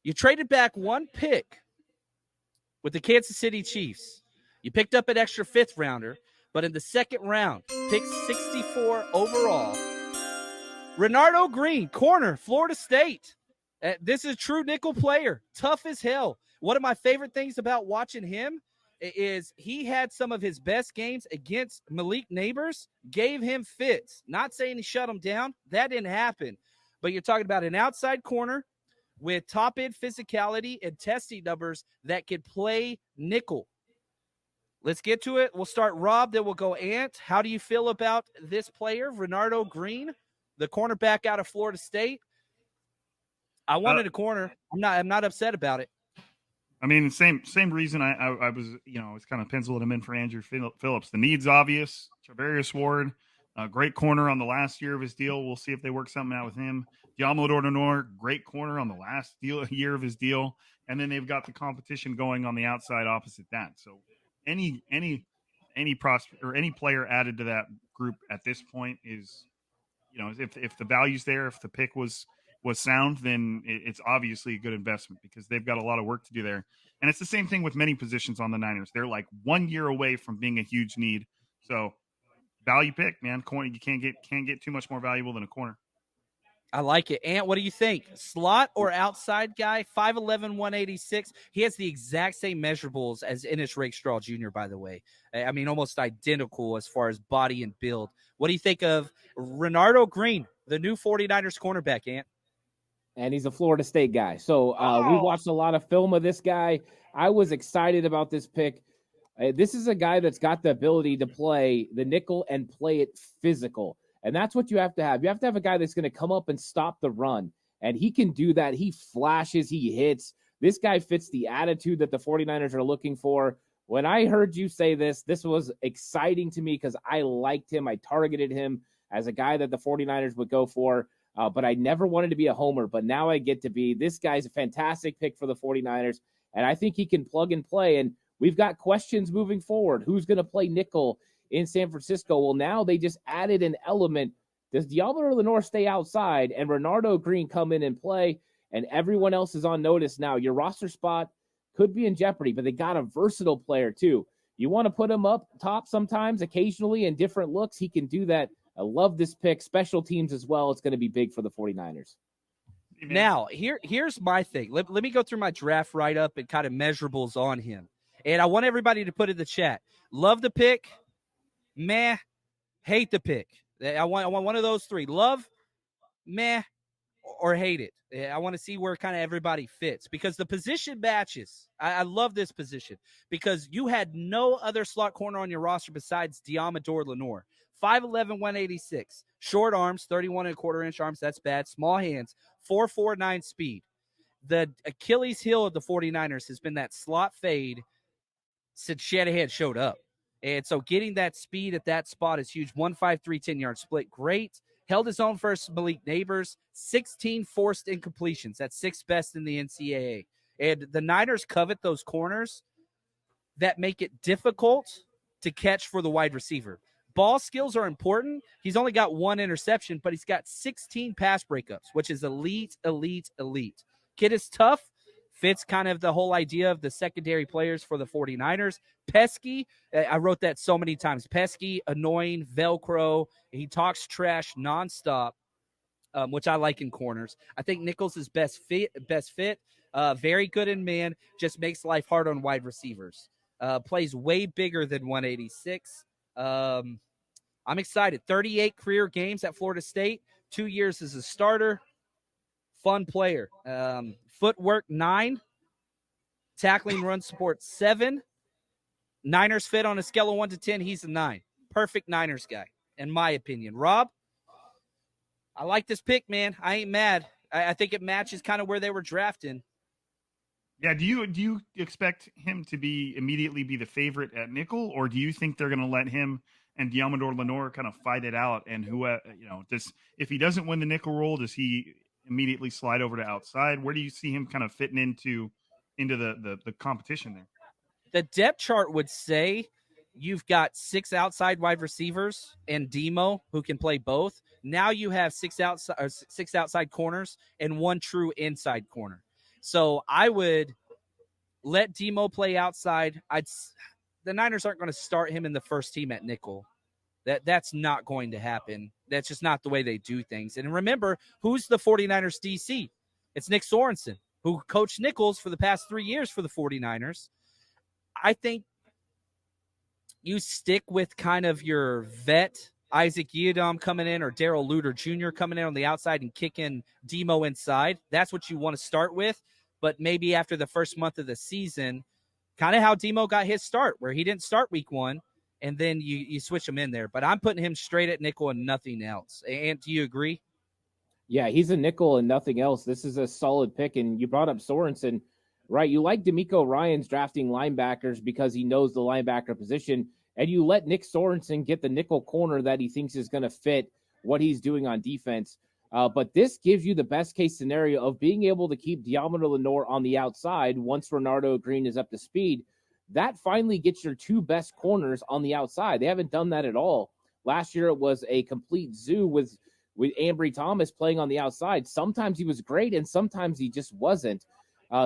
You traded back one pick with the Kansas City Chiefs. You picked up an extra fifth rounder, but in the second round, pick 64 overall, Renardo Green, corner, Florida State. This is a true nickel player, tough as hell. One of my favorite things about watching him is he had some of his best games against Malik Neighbors, gave him fits. Not saying he shut him down. That didn't happen. But you're talking about an outside corner with top-end physicality and testing numbers that can play nickel. Let's get to it. We'll start Rob, then we'll go Ant. How do you feel about this player, Renardo Green, the cornerback out of Florida State? I wanted a corner. I'm not upset about it. I mean, same reason I was, I was kind of penciling him in for Andrew Phillips. The need's obvious. Travarius Ward, great corner on the last year of his deal. We'll see if they work something out with him. Diamador Lenore, great corner on the last year of his deal. And then they've got the competition going on the outside opposite that. So any prospect or any player added to that group at this point is, if the value's there, if the pick was sound, then it's obviously a good investment because they've got a lot of work to do there. And it's the same thing with many positions on the Niners. They're like 1 year away from being a huge need. So value pick, man. Corner, you can't get too much more valuable than a corner. I like it. Ant, what do you think? Slot or outside guy? 5'11", 186. He has the exact same measurables as Ennis Rakestraw Jr., by the way. I mean, almost identical as far as body and build. What do you think of Renardo Green, the new 49ers cornerback, Ant? And he's a Florida State guy. So we watched a lot of film of this guy. I was excited about this pick. This is a guy that's got the ability to play the nickel and play it physical. And that's what you have to have. You have to have a guy that's going to come up and stop the run. And he can do that. He flashes. He hits. This guy fits the attitude that the 49ers are looking for. When I heard you say this was exciting to me because I liked him. I targeted him as a guy that the 49ers would go for. But I never wanted to be a homer. But now I get to be. This guy's a fantastic pick for the 49ers. And I think he can plug and play. And we've got questions moving forward. Who's going to play nickel in San Francisco? Well, now they just added an element. Does Diamador Lenore stay outside and Renardo Green come in and play? And everyone else is on notice now. Your roster spot could be in jeopardy, but they got a versatile player too. You want to put him up top sometimes, occasionally in different looks. He can do that. I love this pick. Special teams as well. It's going to be big for the 49ers. Now, here's my thing. Let me go through my draft write-up and kind of measurables on him. And I want everybody to put in the chat. Love the pick. Meh. Hate the pick. I want one of those three. Love, meh, or hate it. I want to see where kind of everybody fits because the position matches. I love this position because you had no other slot corner on your roster besides Diamador Lenore. 5'11", 186. Short arms, 31.25-inch arms. That's bad. Small hands, 4.49 speed. The Achilles heel of the 49ers has been that slot fade since Shanahan showed up. And so getting that speed at that spot is huge. 1.53, 10-yard split. Great. Held his own versus Malik Neighbors. 16 forced incompletions. That's sixth best in the NCAA. And the Niners covet those corners that make it difficult to catch for the wide receiver. Ball skills are important. He's only got one interception, but he's got 16 pass breakups, which is elite, elite, elite. Kid is tough. Fits kind of the whole idea of the secondary players for the 49ers. Pesky, I wrote that so many times. Pesky, annoying, Velcro. He talks trash nonstop, which I like in corners. I think Nichols is best fit. Very good in man. Just makes life hard on wide receivers. Plays way bigger than 186. I'm excited. 38 career games at Florida State. 2 years as a starter. Fun player. Footwork 9. Tackling run support 7. Niners fit on a scale of 1 to 10. He's a 9. Perfect Niners guy, in my opinion. Rob, I like this pick, man. I ain't mad. I think it matches kind of where they were drafting. Yeah, do you expect him to immediately be the favorite at nickel, or do you think they're going to let him and Diamador Lenore kind of fight it out? And if he doesn't win the nickel role, does he immediately slide over to outside? Where do you see him kind of fitting into the competition there? The depth chart would say you've got 6 outside wide receivers and Demo who can play both. Now you have 6 outside corners and 1 true inside corner. So I would let Demo play outside. The Niners aren't going to start him in the first team at nickel. That's not going to happen. That's just not the way they do things. And remember, who's the 49ers DC? It's Nick Sorensen, who coached nickels for the past 3 years for the 49ers. I think you stick with kind of your vet, Isaac Yiadom coming in, or Darrell Luter Jr. coming in on the outside and kicking Demo inside. That's what you want to start with. But maybe after the first month of the season, kind of how Demo got his start, where he didn't start week 1, and then you switch him in there. But I'm putting him straight at nickel and nothing else. And do you agree? Yeah, he's a nickel and nothing else. This is a solid pick. And you brought up Sorensen, right? You like D'Amico Ryans drafting linebackers because he knows the linebacker position, and you let Nick Sorensen get the nickel corner that he thinks is going to fit what he's doing on defense. But this gives you the best case scenario of being able to keep Diamond Lenore on the outside once Renardo Green is up to speed. That finally gets your two best corners on the outside. They haven't done that at all. Last year, it was a complete zoo with Ambry Thomas playing on the outside. Sometimes he was great, and sometimes he just wasn't.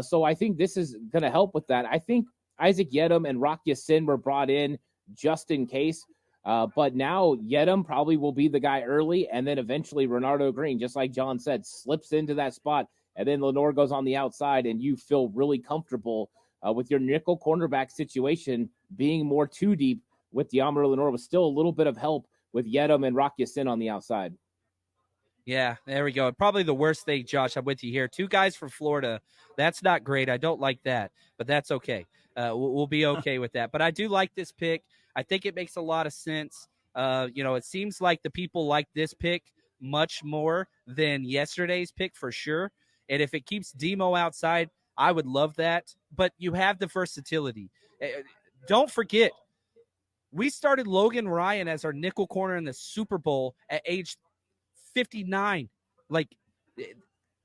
So I think this is going to help with that. I think Isaac Yiadom and Rock Ya-Sin were brought in just in case. But now Yiadom probably will be the guy early, and then eventually Renardo Green, just like John said, slips into that spot, and then Lenore goes on the outside, and you feel really comfortable with your nickel cornerback situation being more too deep with Diamond Lenore, with still a little bit of help with Yiadom and Rock Ya-Sin on the outside. Yeah, there we go. Probably the worst thing, Josh, I'm with you here. 2 guys from Florida. That's not great. I don't like that, but that's okay. We'll be okay with that. But I do like this pick. I think it makes a lot of sense. It seems like the people like this pick much more than yesterday's pick for sure. And if it keeps Demo outside, I would love that. But you have the versatility. Don't forget, we started Logan Ryan as our nickel corner in the Super Bowl at age 59. Like,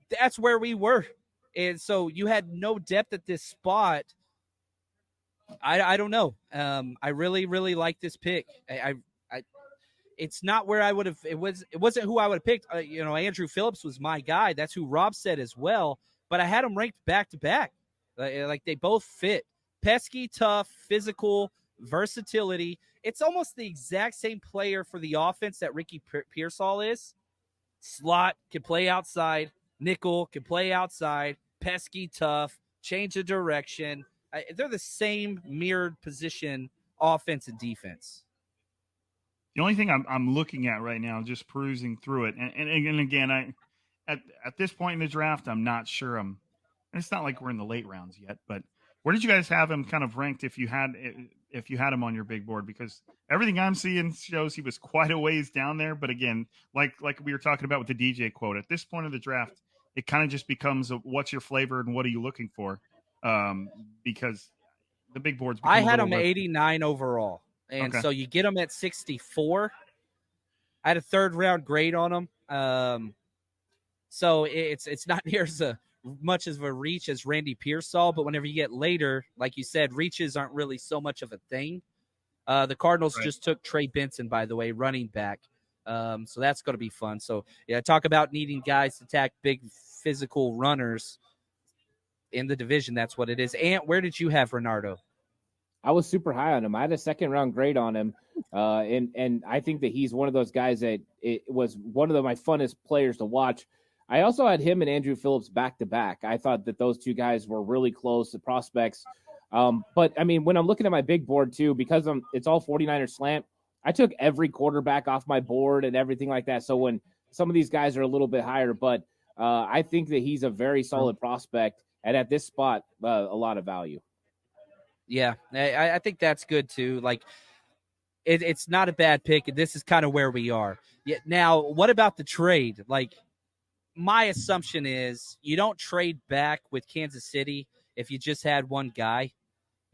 that's where we were. And so you had no depth at this spot. I don't know. I really, really like this pick. It's not where I would have. It wasn't who I would have picked. Andrew Phillips was my guy. That's who Rob said as well. But I had them ranked back to back. Like they both fit. Pesky, tough, physical, versatility. It's almost the exact same player for the offense that Ricky Pearsall is. Slot, can play outside. Nickel, can play outside. Pesky, tough, change of direction. They're the same mirrored position, offense and defense. The only thing I'm looking at right now, just perusing through it, and again, at this point in the draft, I'm not sure. It's not like we're in the late rounds yet, but where did you guys have him kind of ranked if you had him on your big board? Because everything I'm seeing shows he was quite a ways down there. But again, like we were talking about with the DJ quote, at this point of the draft, it kind of just becomes what's your flavor and what are you looking for? Because the big boards. I had him 89 overall, and so you get him at 64. I had a 3rd round grade on him, so it's not near as much of a reach as Randy Pearsall. But whenever you get later, like you said, reaches aren't really so much of a thing. The Cardinals just took Trey Benson, by the way, running back. So that's going to be fun. So yeah, talk about needing guys to attack big physical runners in the division. That's what it is. Ant, where did you have Renardo? I was super high on him. I had a 2nd round grade on him. And I think that he's one of those guys that it was one of my funnest players to watch. I also had him and Andrew Phillips back to back. I thought that those 2 guys were really close to prospects. But I mean, when I'm looking at my big board too, because it's all 49ers slant, I took every quarterback off my board and everything like that. So when some of these guys are a little bit higher, but I think that he's a very solid prospect. And at this spot, a lot of value. Yeah, I think that's good too. Like, it's not a bad pick, and this is kind of where we are. Yeah. Now, what about the trade? Like, my assumption is you don't trade back with Kansas City if you just had one guy.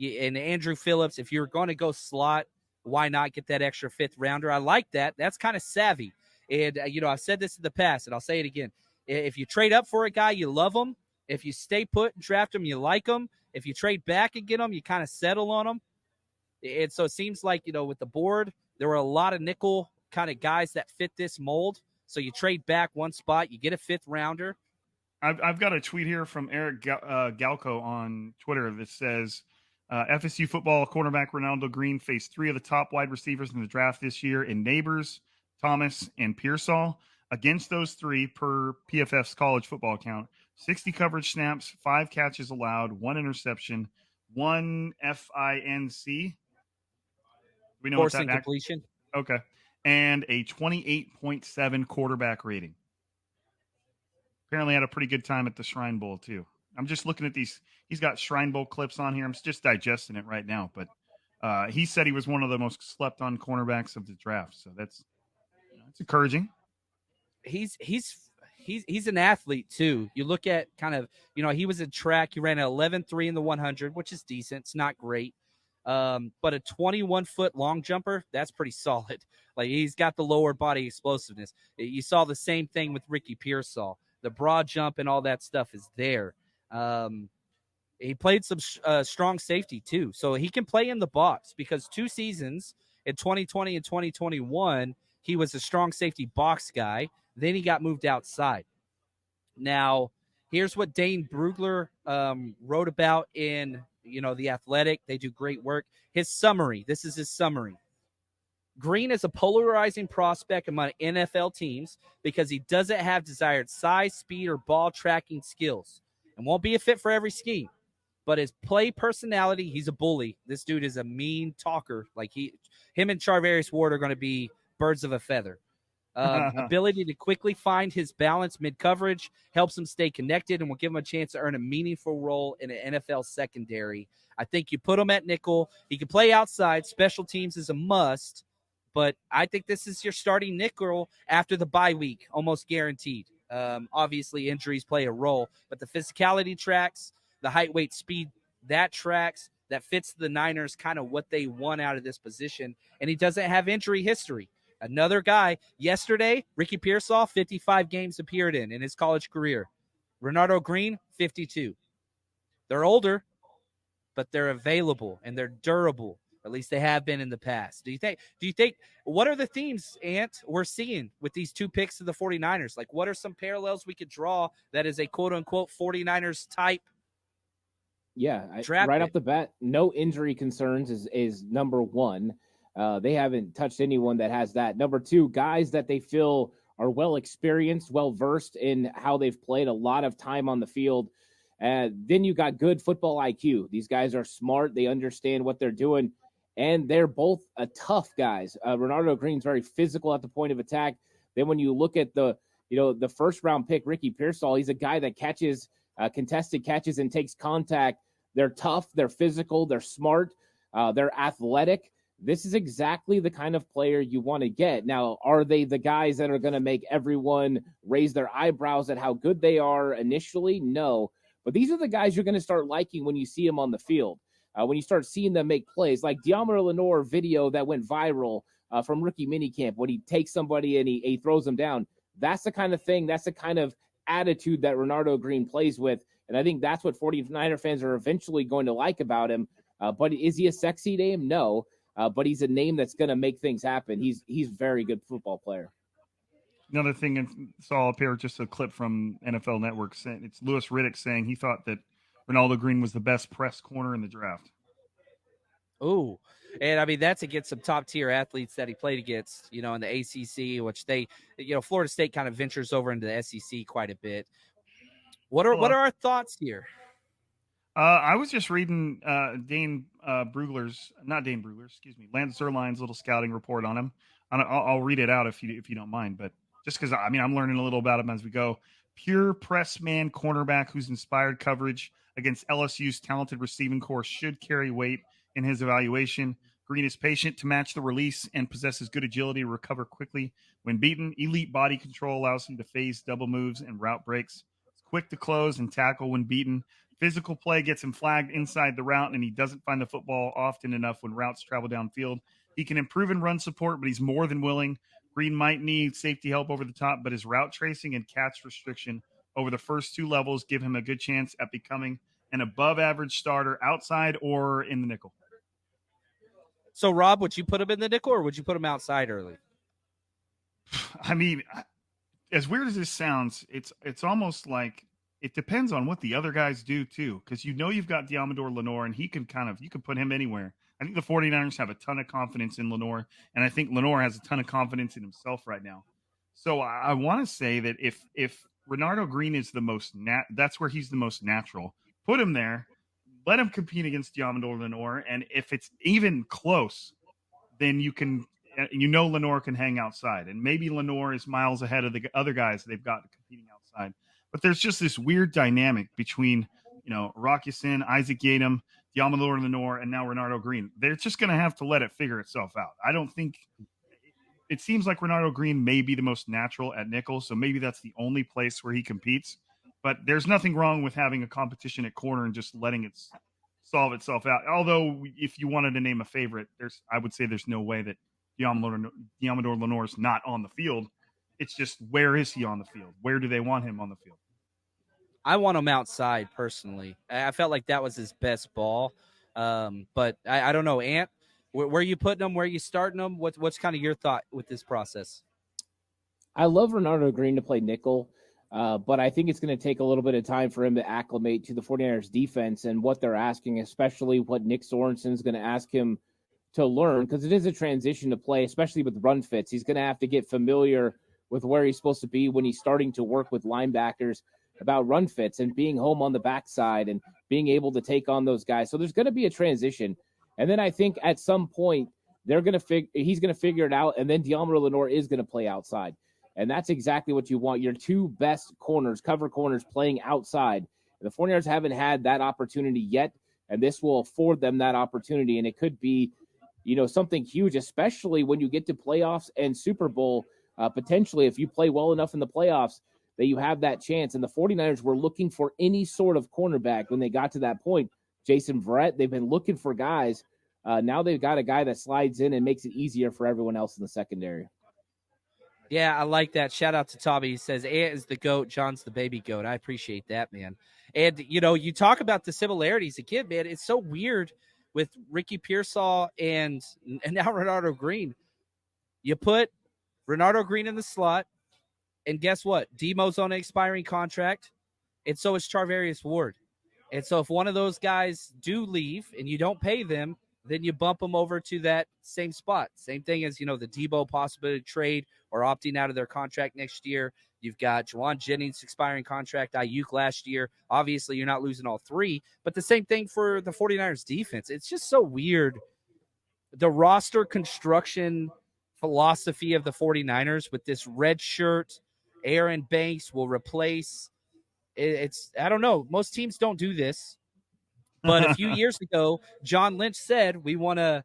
And Andrew Phillips, if you're going to go slot, why not get that extra 5th rounder? I like that. That's kind of savvy. And, I've said this in the past, and I'll say it again. If you trade up for a guy, you love him. If you stay put and draft him, you like him. If you trade back and get him, you kind of settle on him. And so it seems like, with the board, there were a lot of nickel kind of guys that fit this mold. So you trade back one spot, you get a 5th rounder. I've got a tweet here from Eric Galco on Twitter that says FSU football cornerback Renaldo Green faced 3 of the top wide receivers in the draft this year in Neighbors, Thomas, and Pearsall. Against those 3, per PFF's college football account, 60 coverage snaps, 5 catches allowed, 1 interception, 1 FINC. We know Force what that incompletion. Okay. And a 28.7 quarterback rating. Apparently had a pretty good time at the Shrine Bowl, too. I'm just looking at these. He's got Shrine Bowl clips on here. I'm just digesting it right now. But he said he was one of the most slept-on cornerbacks of the draft. So that's encouraging. He's an athlete, too. You look at kind of, he was in track. He ran an 11.3 in the 100, which is decent. It's not great. But a 21-foot long jumper, that's pretty solid. Like, he's got the lower body explosiveness. You saw the same thing with Ricky Pearsall. The broad jump and all that stuff is there. He played some strong safety, too. So he can play in the box because 2 seasons in 2020 and 2021, he was a strong safety box guy. Then he got moved outside. Now, here's what Dane Brugler wrote about in The Athletic. They do great work. His summary. This is his summary. Green is a polarizing prospect among NFL teams because he doesn't have desired size, speed, or ball tracking skills and won't be a fit for every scheme. But his play personality, he's a bully. This dude is a mean talker. Like him and Charvarius Ward are going to be birds of a feather. Ability to quickly find his balance mid-coverage helps him stay connected and will give him a chance to earn a meaningful role in an NFL secondary. I think you put him at nickel. He can play outside. Special teams is a must. But I think this is your starting nickel after the bye week, almost guaranteed. Obviously, injuries play a role. But the physicality tracks, the height, weight, speed, that tracks. That fits the Niners kind of what they want out of this position. And he doesn't have injury history. Another guy, yesterday, Ricky Pearsall, 55 games appeared in his college career. Renardo Green, 52. They're older, but they're available and they're durable. At least they have been in the past. Do you think, what are the themes, Ant, we're seeing with these 2 picks of the 49ers? Like, what are some parallels we could draw that is a quote-unquote 49ers type? Yeah, right off the bat, no injury concerns is number 1. They haven't touched anyone that has that. Number 2, guys that they feel are well experienced, well versed in how they've played a lot of time on the field. Then you got good football IQ. These guys are smart. They understand what they're doing, and they're both tough guys. Renardo Green's very physical at the point of attack. Then when you look at the first round pick, Ricky Pearsall, he's a guy that catches contested catches and takes contact. They're tough. They're physical. They're smart. They're athletic. This is exactly the kind of player you want to get. Now, are they the guys that are going to make everyone raise their eyebrows at how good they are initially? No. But these are the guys you're going to start liking when you see them on the field. When you start seeing them make plays, like Deommodore Lenoir video that went viral from rookie minicamp, when he takes somebody and he throws them down. That's the kind of thing, that's the kind of attitude that Renardo Green plays with. And I think that's what 49er fans are eventually going to like about him. But is he a sexy name? No. But he's a name that's going to make things happen. He's a very good football player. Another thing I saw up here, just a clip from NFL Network. It's Louis Riddick saying he thought that Renaldo Green was the best press corner in the draft. Oh, and I mean, that's against some top tier athletes that he played against, in the ACC, which they, Florida State kind of ventures over into the SEC quite a bit. What are our thoughts here? I was just reading Lance Zerline's little scouting report on him. I'll read it out if you don't mind, but just because I'm learning a little about him as we go. Pure press man cornerback who's inspired coverage against LSU's talented receiving corps should carry weight in his evaluation. Green is patient to match the release and possesses good agility to recover quickly when beaten. Elite body control allows him to phase double moves and route breaks. He's quick to close and tackle when beaten. Physical play gets him flagged inside the route, and he doesn't find the football often enough when routes travel downfield. He can improve in run support, but he's more than willing. Green might need safety help over the top, but his route tracing and catch restriction over the first 2 levels give him a good chance at becoming an above-average starter outside or in the nickel. So, Rob, would you put him in the nickel or would you put him outside early? I mean, as weird as this sounds, it's almost like it depends on what the other guys do too, because you've got Diamador Lenore, and you can put him anywhere. I think the 49ers have a ton of confidence in Lenore, and I think Lenore has a ton of confidence in himself right now. So I want to say that if Renardo Green is the most that's where he's the most natural. Put him there, let him compete against Diamador Lenore, and if it's even close, then Lenore can hang outside, and maybe Lenore is miles ahead of the other guys they've got competing outside. But there's just this weird dynamic between, Rocky Sin, Isaac Yadam, Diamador Lenore, and now Renardo Green. They're just going to have to let it figure itself out. I don't think it seems like Renardo Green may be the most natural at nickel, so maybe that's the only place where he competes. But there's nothing wrong with having a competition at corner and just letting it solve itself out. Although, if you wanted to name a favorite, I would say there's no way that Diamador Lenore is not on the field. It's just, where is he on the field? Where do they want him on the field? I want him outside personally. I felt like that was his best ball. But I don't know, Ant, where you putting him? Where you starting him? What's kind of your thought with this process? I love Renardo Green to play nickel, but I think it's going to take a little bit of time for him to acclimate to the 49ers defense and what they're asking, especially what Nick Sorensen is going to ask him to learn, because it is a transition to play, especially with run fits. He's going to have to get familiar with where he's supposed to be when he's starting to work with linebackers about run fits and being home on the backside and being able to take on those guys. So there's going to be a transition. And then I think at some point he's going to figure it out. And then Diamador Lenore is going to play outside. And that's exactly what you want. Your two best corners, cover corners, playing outside. And the 49ers haven't had that opportunity yet. And this will afford them that opportunity. And it could be, something huge, especially when you get to playoffs and Super Bowl. Potentially, if you play well enough in the playoffs, that you have that chance. And the 49ers were looking for any sort of cornerback when they got to that point. Jason Verrett, they've been looking for guys. Now they've got a guy that slides in and makes it easier for everyone else in the secondary. Yeah, I like that. Shout out to Tommy. He says, Ant is the GOAT, John's the baby GOAT. I appreciate that, man. And, you talk about the similarities again, man. It's so weird with Ricky Pearsall and now Renardo Green. You put Renardo Green in the slot, and guess what? Demo's on an expiring contract, and so is Charvarius Ward. And so if one of those guys do leave and you don't pay them, then you bump them over to that same spot. Same thing as, the Debo possibility trade or opting out of their contract next year. You've got Juwan Jennings expiring contract, Ayuk last year. Obviously, you're not losing all three, but the same thing for the 49ers defense. It's just so weird. The roster construction philosophy of the 49ers with this red shirt, Aaron Banks will replace. I don't know. Most teams don't do this. But a few years ago, John Lynch said, we want to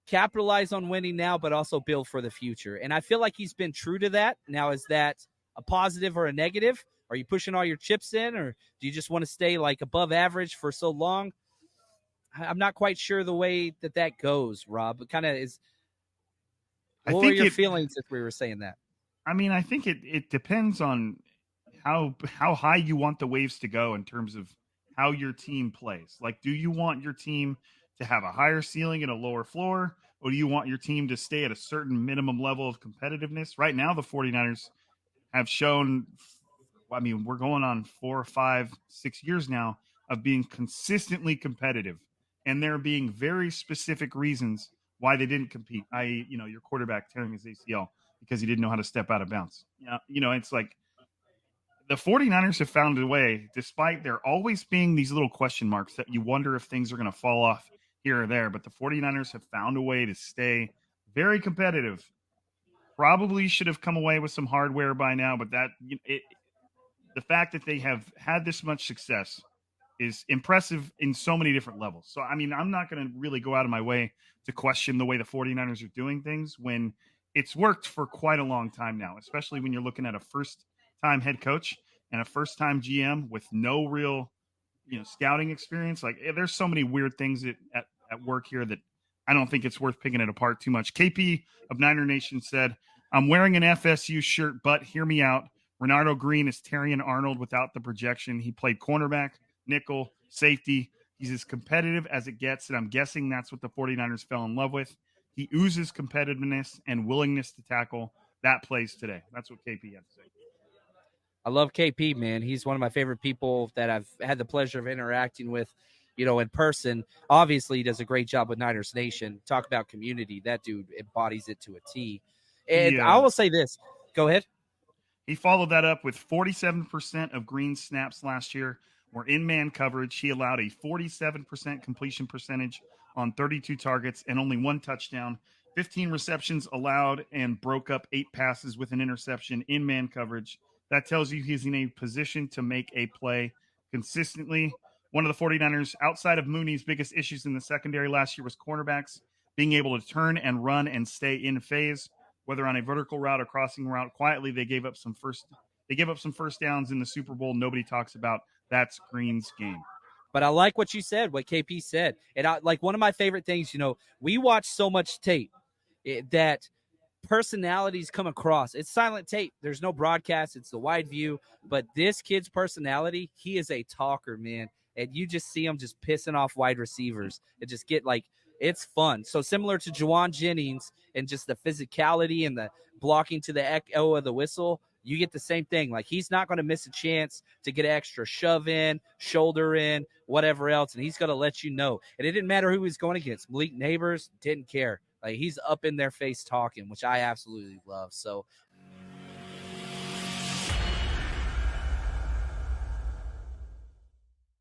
capitalize on winning now, but also build for the future. And I feel like he's been true to that. Now, is that a positive or a negative? Are you pushing all your chips in, or do you just want to stay like above average for so long? I'm not quite sure the way that goes, Rob. It kind of is. What were your feelings if we were saying that? I mean, I think it depends on how high you want the waves to go in terms of how your team plays. Like, do you want your team to have a higher ceiling and a lower floor, or do you want your team to stay at a certain minimum level of competitiveness? Right now, the 49ers have shown, we're going on 4, 5, 6 years now of being consistently competitive, and there being very specific reasons why they didn't compete, i.e., your quarterback tearing his ACL because he didn't know how to step out of bounds. It's like the 49ers have found a way, despite there always being these little question marks that you wonder if things are going to fall off here or there. But the 49ers have found a way to stay very competitive. Probably should have come away with some hardware by now, but the fact that they have had this much success is impressive in so many different levels. So, I'm not going to really go out of my way to question the way the 49ers are doing things when it's worked for quite a long time now, especially when you're looking at a first-time head coach and a first-time GM with no real, scouting experience. Like, there's so many weird things at work here that I don't think it's worth picking it apart too much. KP of Niner Nation said, I'm wearing an FSU shirt, but hear me out. Renardo Green is Terrion Arnold without the projection. He played cornerback, nickel, safety. He's as competitive as it gets, and I'm guessing that's what the 49ers fell in love with. He oozes competitiveness and willingness to tackle. That plays today. That's what KP had to say. love KP, man. He's one of my favorite people that I've had the pleasure of interacting with, in person. Obviously, he does a great job with Niners Nation. Talk about community. That dude embodies it to a T. And I will say this. Go ahead. He followed that up with 47% of green snaps last year were in man coverage. He allowed a 47% completion percentage on 32 targets and only 1 touchdown. 15 receptions allowed and broke up 8 passes with an interception in man coverage. That tells you he's in a position to make a play consistently. One of the 49ers, outside of Mooney's biggest issues in the secondary last year was cornerbacks being able to turn and run and stay in phase, whether on a vertical route or crossing route. Quietly, they gave up some first downs in the Super Bowl. Nobody talks about. That's Green's game. But I like what you said, what KP said. And one of my favorite things, we watch so much tape that personalities come across. It's silent tape. There's no broadcast. It's the wide view. But this kid's personality, he is a talker, man. And you just see him just pissing off wide receivers and just get it's fun. So similar to Juwan Jennings and just the physicality and the blocking to the echo of the whistle, you get the same thing. He's not going to miss a chance to get an extra shove in, shoulder in, whatever else, and he's going to let you know. And it didn't matter who he was going against. Malik Neighbors didn't care. He's up in their face talking, which I absolutely love. So